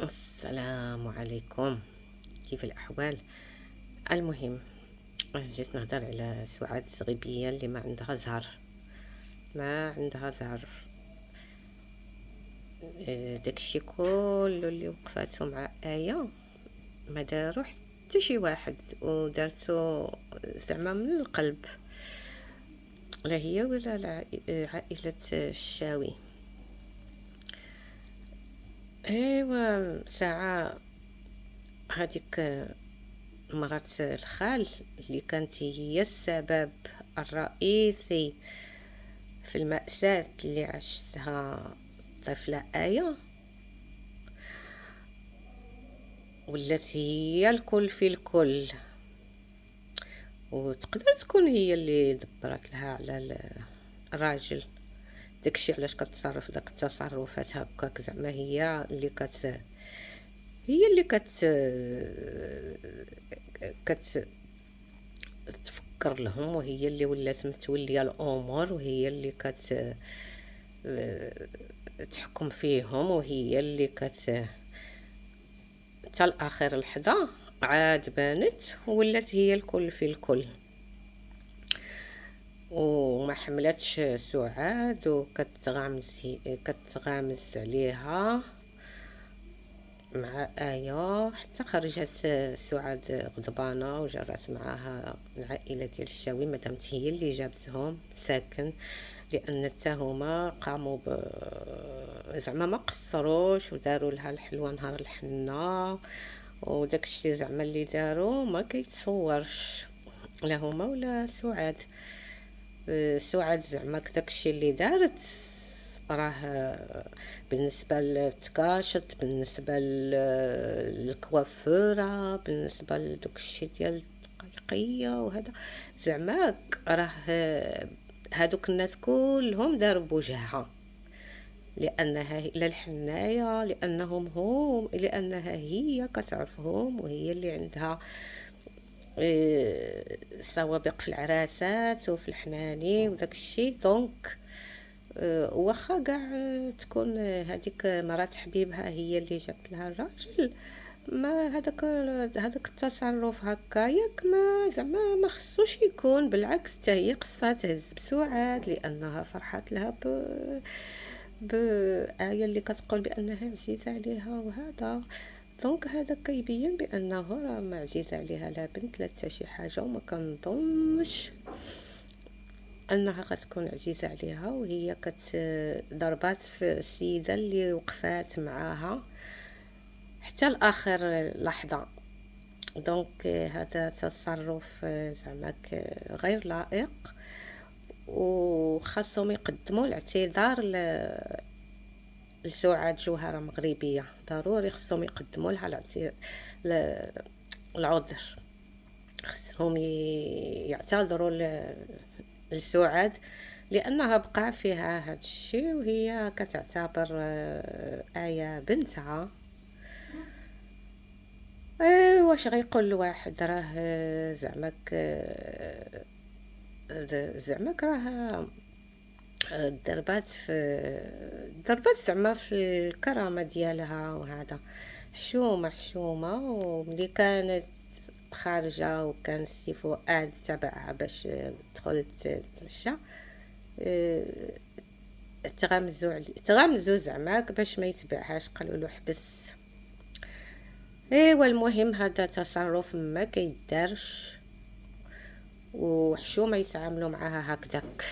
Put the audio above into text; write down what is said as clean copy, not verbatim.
السلام عليكم. كيف الأحوال؟ المهم، جيت نهضر على سعاد الزغيبية اللي ما عندها زهر. داكشي كله اللي وقفاتو مع آية ما دارو حتى شي واحد، ودارتو زعما من القلب، لا هي ولا عائلة الشاوي. ايوا ساعة هذيك مرات الخال اللي كانت هي السبب الرئيسي في المأساة اللي عشتها الطفلة آية، ولات هي الكل في الكل، وتقدر تكون هي اللي دبرت لها على الراجل. داكشي علاش كتصرف داك التصرفات هكاك، زعما هي اللي تفكر لهم، وهي اللي ولات متوليه الامور، وهي اللي تحكم فيهم، وهي اللي حتى لاخر لحظه عاد بانت ولات هي الكل في الكل، وما حملتش سعاد كتغامز عليها مع آية، حتى خرجت سعاد غضبانة وجرات معاها العائلة ديال الشاوي، مادامت هي اللي جابتهم ساكن، لان حتى هما قاموا زعما ما قصروش وداروا لها الحلوه نهار الحنه، وداكشي زعما اللي داروا ما كيتصورش لا هما ولا سعاد. سعاد زعما داكشي اللي دارت راه بالنسبه للتكاشط، بالنسبه للكوافوره، بالنسبه لداكشي ديال الدقيقيه وهذا، زعما راه هادوك الناس كلهم داروا بوجهها، لانها لا الحنايه، لانها هي كتعرفهم، وهي اللي عندها سوابق في العراسات وفي الحناني وداك الشيء. دونك واخا كاع تكون هذيك مرات حبيبها هي اللي جابت لها الراجل، ما هذاك التصرف هكا ياك ما زعما ما خصوش يكون، بالعكس حتى هي خصها تهز بسعاد، لانها فرحات لها بآية اللي كتقول بانها عزيزه عليها وهذا. دونك هذا كيبين بانه راه ما عزيزه عليها لا بنت لا حتى شي حاجه، وما كنظنش انها غتكون عزيزه عليها، وهي ضربات في السيده اللي وقفات معاها حتى لاخر لحظه. دونك هذا تصرف زعما غير لائق، وخاصهم يقدموا الاعتذار لسعاد جوهره مغربيه، ضروري خصهم يقدموا لها العذر، خصهم يعتذروا لسعاد، لانها بقى فيها هذا الشيء، وهي كتعتبر آية بنتها. واش غيقول الواحد، راه زعماك راه ضربات زعما في الكرامه ديالها، وهذا حشومه. وملي كانت خارجه وكان سي فؤاد تبعها باش تدخل تتمشى، تغامزوا زعماك باش ما يتبعهاش، قالوا له حبس. ايوا المهم هذا تصرف ما كيدارش، وحشومه يتعاملوا معاها هكذاك.